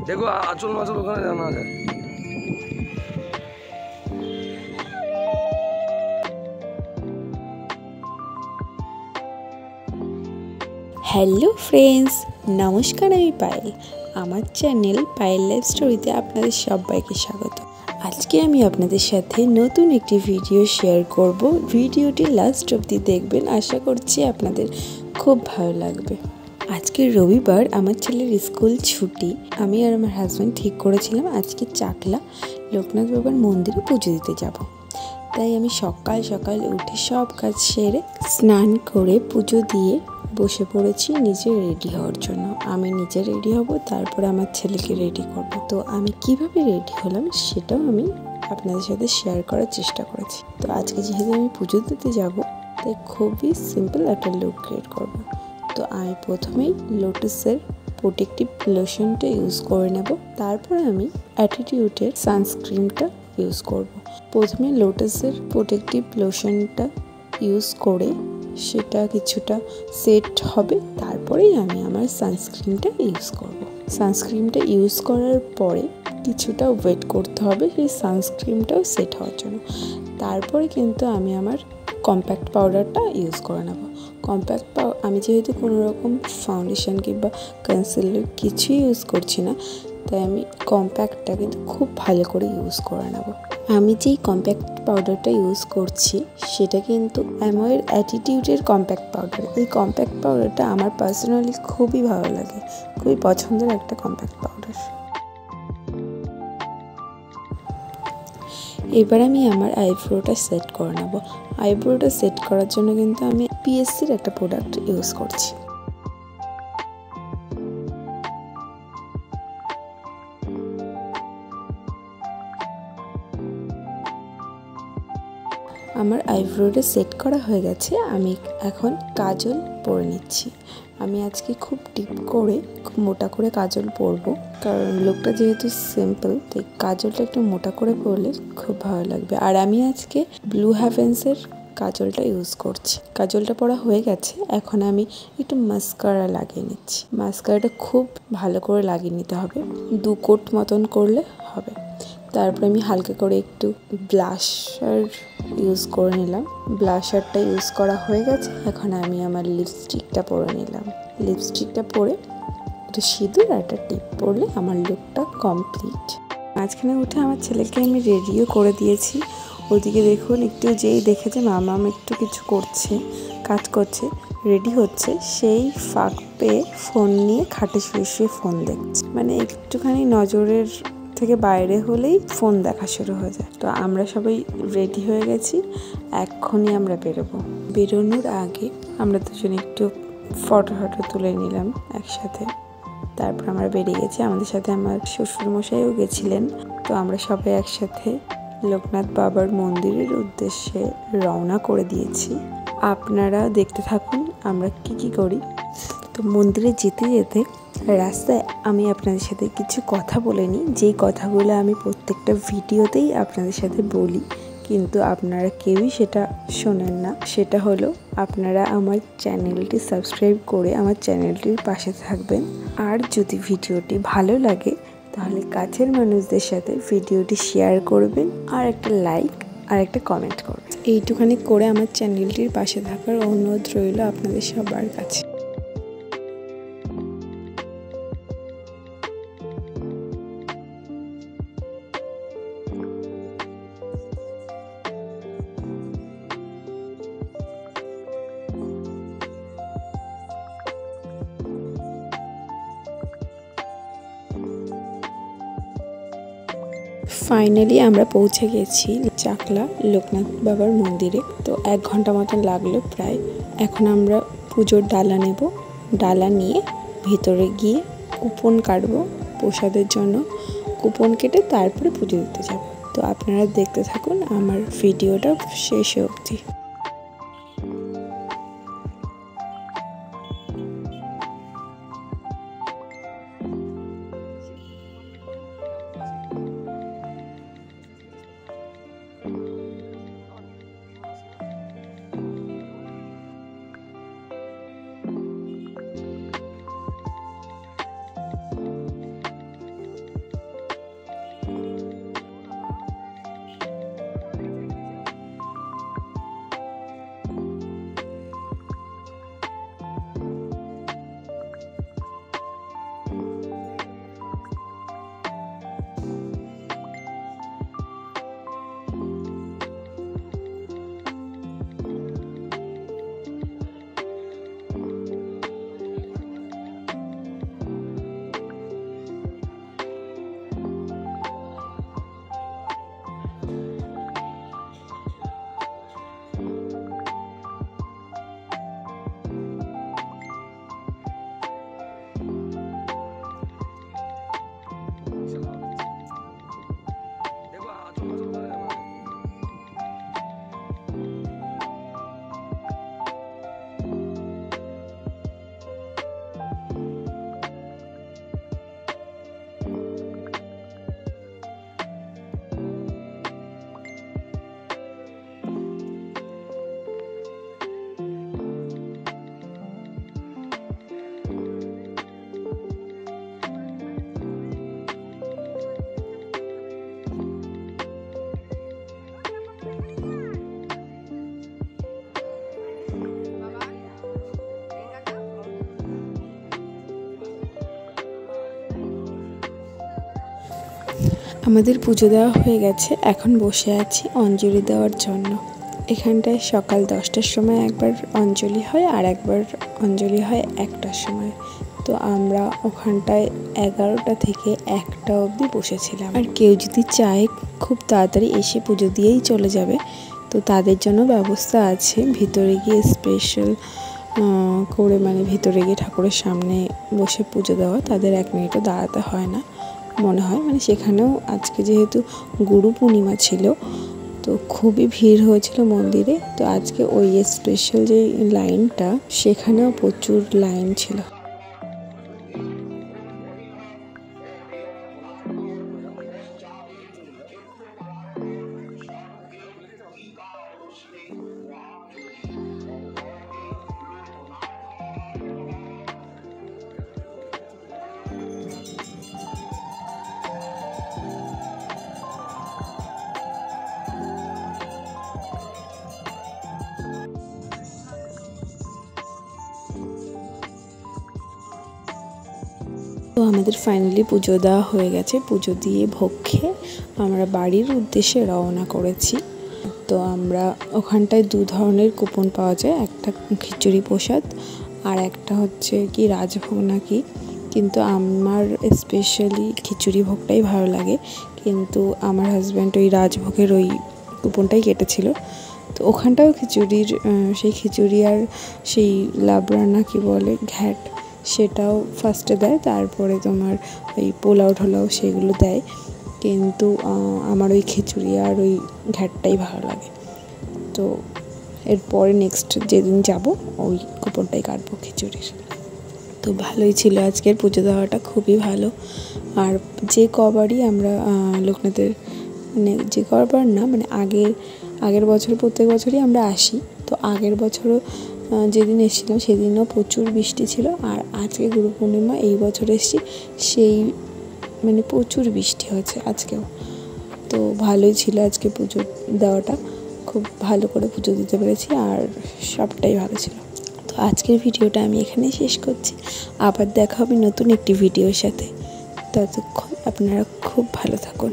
देखो आचल माचल ওখানে জানা যায়। হ্যালো ফ্রেন্ডস, নমস্কার। আমি পায়েল, আমার চ্যানেল পায়েল লাইফ স্টোরিতে আপনাদের সবাইকে স্বাগত। আজকে আমি আপনাদের সাথে নতুন একটি ভিডিও শেয়ার করব। ভিডিওটি লাস্ট অবধি দেখবেন, আশা করছি আপনাদের খুব ভালো লাগবে। আজকে রবিবার, আমার ছেলের স্কুল ছুটি। আমি আর আমার হাজব্যান্ড ঠিক করেছিলাম আজকে চাকলা লোকনাথ বাবার মন্দিরে পুজো দিতে যাব। তাই আমি সকাল সকাল উঠে সব কাজ সেরে স্নান করে পুজো দিয়ে বসে পড়েছি নিজে রেডি হওয়ার জন্য। আমি নিজে রেডি হব, তারপরে আমার ছেলেকে রেডি করব। তো আমি কিভাবে রেডি হলাম সেটাও আমি আপনাদের সাথে শেয়ার করার চেষ্টা করেছি। তো আজকে যেহেতু আমি পুজো দিতে যাব, তাই খুবই সিম্পল একটা লুক ক্রিয়েট করব। তো আমি প্রথমেই লোটাসের প্রোটেক্টিভ লোশনটা ইউজ করে নেব, তারপরে আমি অ্যাটিটিউডের সানস্ক্রিনটা ইউজ করব। প্রথমে লোটাসের প্রোটেক্টিভ লোশনটা ইউজ করে সেটা কিছুটা সেট হবে, তারপরেই আমি আমার সানস্ক্রিনটা ইউজ করব। সানস্ক্রিনটা ইউজ করার পরে কিছুটা ওয়েট করতে হবে সেই সানস্ক্রিনটাও সেট হওয়ার জন্য। তারপরে কিন্তু আমি আমার কম্প্যাক্ট পাউডারটা ইউজ করে নেব। আমি যেহেতু কোনো রকম ফাউন্ডেশন কিংবা কনসিলার কিছুই ইউজ করছি না, তাই আমি কম্প্যাক্টটা কিন্তু খুব ভালো করে ইউজ করে নেব। আমি যেই কম্প্যাক্ট পাউডারটা ইউজ করছি সেটা কিন্তু অ্যামোয়ের অ্যাটিটিউডের কম্প্যাক্ট পাউডার। এই কম্প্যাক্ট পাউডারটা আমার পার্সোনালি খুবই ভালো লাগে, খুবই পছন্দের একটা কম্প্যাক্ট পাউডার। এবার আমি আমার আইব্রোটা সেট করে নেব। আইব্রোটা সেট করার জন্য কিন্তু আমি পিএসসির একটা প্রোডাক্ট ইউজ করছি। আমার আইব্রোটা সেট করা হয়ে গেছে। আমি এখন কাজল পরে নিচ্ছি। আমি আজকে খুব ডিপ করে, খুব মোটা করে কাজল পরবো, কারণ লুকটা যেহেতু সিম্পল, তাই কাজলটা একটু মোটা করে পরলে খুব ভালো লাগবে। আর আমি আজকে ব্লু হেভেন্সের কাজলটা ইউজ করছি। কাজলটা পরা হয়ে গেছে, এখন আমি একটু মাস্কারা লাগিয়ে নিচ্ছি। মাস্কারাটা খুব ভালো করে লাগিয়ে নিতে হবে, 2 কোট মতন করলে হবে। তারপরে আমি হালকা করে একটু ব্লাশার ইউজ করে নিলাম। ব্লাশারটা ইউজ করা হয়ে গেছে, এখন আমি আমার লিপস্টিকটা পরে নিলাম। লিপস্টিকটা পরে একটু সিঁদুর আর একটা টিপ পরলে আমার লুকটা কমপ্লিট। মাঝখানে উঠে আমার ছেলেকে আমি রেডিও করে দিয়েছি। ওদিকে দেখুন, একটু যেই দেখেছে মামা একটু কিছু করছে, কাজ করছে, রেডি হচ্ছে, সেই ফাঁক পেয়ে ফোন নিয়ে খাটে শুয়ে শুয়ে ফোন দেখছে। মানে একটুখানি নজরের থেকে বাইরে হলেই ফোন দেখা শুরু হয়ে যায়। তো আমরা সবাই রেডি হয়ে গেছি, এক্ষুনি আমরা বেরোবো। বেরোনোর আগে আমরা দুজনে একটু ফটো তুলে নিলাম একসাথে। তারপর আমরা বেরিয়ে গেছি। আমাদের সাথে আমার শ্বশুরমশাইও গেছিলেন। তো আমরা সবাই একসাথে লোকনাথ বাবার মন্দিরের উদ্দেশ্যে রওনা করে দিয়েছি। আপনারা দেখতে থাকুন আমরা কি করি। তো মন্দিরে যেতে যেতে রাস্তায় আমি আপনাদের সাথে কিছু কথা বলে নিই, যেই কথাগুলো আমি প্রত্যেকটা ভিডিওতেই আপনাদের সাথে বলি, কিন্তু আপনারা কেউই সেটা শোনেন না। সেটা হলো, আপনারা আমার চ্যানেলটি সাবস্ক্রাইব করে আমার চ্যানেলটির পাশে থাকবেন। আর যদি ভিডিওটি ভালো লাগে তাহলে কাছের মানুষদের সাথে ভিডিওটি শেয়ার করবেন, আর একটা লাইক আর একটা কমেন্ট করবেন। এইটুখানি করে আমার চ্যানেলটির পাশে থাকার অনুরোধ রইল আপনাদের সবার কাছে। ফাইনালি আমরা পৌঁছে গেছি চাকলা লোকনাথ বাবার মন্দিরে। তো 1 ঘন্টা মতন লাগলো প্রায়। এখন আমরা পুজোর ডালা নেব। ডালা নিয়ে ভিতরে গিয়ে কুপন কাটবো প্রসাদের জন্য। কুপন কেটে তারপরে পুজো দিতে যাব। তো আপনারা দেখতে থাকুন আমার ভিডিওটা শেষ অবধি। আমাদের পুজো দেওয়া হয়ে গেছে, এখন বসে আছি অঞ্জলি দেওয়ার জন্য। এখানটায় সকাল 10টার সময় একবার অঞ্জলি হয় আর একবার অঞ্জলি হয় 1টার সময়। তো আমরা ওখানটায় 11টা থেকে 1টা অবধি বসেছিলাম। আর কেউ যদি চায় খুব তাড়াতাড়ি এসে পুজো দিয়েই চলে যাবে, তো তাদের জন্য ব্যবস্থা আছে ভিতরে গিয়ে স্পেশাল করে, মানে ভিতরে গিয়ে ঠাকুরের সামনে বসে পুজো দেওয়া। তাদের 1 মিনিটও দাঁড়াতে হয় না মনে হয়। মানে সেখানেও আজকে যেহেতু গুরু পূর্ণিমা ছিল, তো খুবই ভিড় হয়েছিল মন্দিরে। তো আজকে ওই স্পেশাল যে লাইনটা, সেখানেও প্রচুর লাইন ছিল। তো আমাদের ফাইনালি পুজো দেওয়া হয়ে গেছে। পুজো দিয়ে ভোগ খেয়ে আমরা বাড়ির উদ্দেশ্যে রওনা করেছি। তো আমরা ওখানটায় 2 ধরনের কুপন পাওয়া যায়, একটা খিচুড়ি প্রসাদ আর একটা হচ্ছে কি রাজভোগ নাকি। কিন্তু আমার স্পেশালি খিচুড়ি ভোগটাই ভালো লাগে, কিন্তু আমার হাজব্যান্ড ওই রাজভোগের ওই কুপনটাই কেটেছিল। তো ওখানটাও খিচুড়ির সেই খিচুড়ি আর সেই লাবড়া না কি বলে ঘ্যাট, সেটাও ফার্স্টে দেয়, তারপরে তোমার ওই পোলাও ঠোলাও সেগুলো দেয়। কিন্তু আমার ওই খিচুড়ি আর ওই ঘ্যাটটাই ভালো লাগে। তো এরপরে নেক্সট যেদিন যাব ওই কুপনটাই কাটবো খিচুড়ির। তো ভালোই ছিল আজকের পুজো দেওয়াটা, খুবই ভালো। আর যে কবারই আমরা লোকনাথের, মানে যে কবার না, মানে আগের বছর প্রত্যেক বছরই আমরা আসি। তো আগের বছরও যেদিন এসেছিলাম সেদিনও প্রচুর বৃষ্টি ছিল, আর আজকে গুরু পূর্ণিমা এই বছর এসেছি সেই মানে প্রচুর বৃষ্টি হয়েছে আজকেও। তো ভালোই ছিল আজকে পুজো দেওয়াটা, খুব ভালো করে পুজো দিতে পেরেছি আর সবটাই ভালো ছিল। তো আজকের ভিডিওটা আমি এখানেই শেষ করছি। আবার দেখা হবে নতুন একটি ভিডিওর সাথে। ততক্ষণ আপনারা খুব ভালো থাকুন।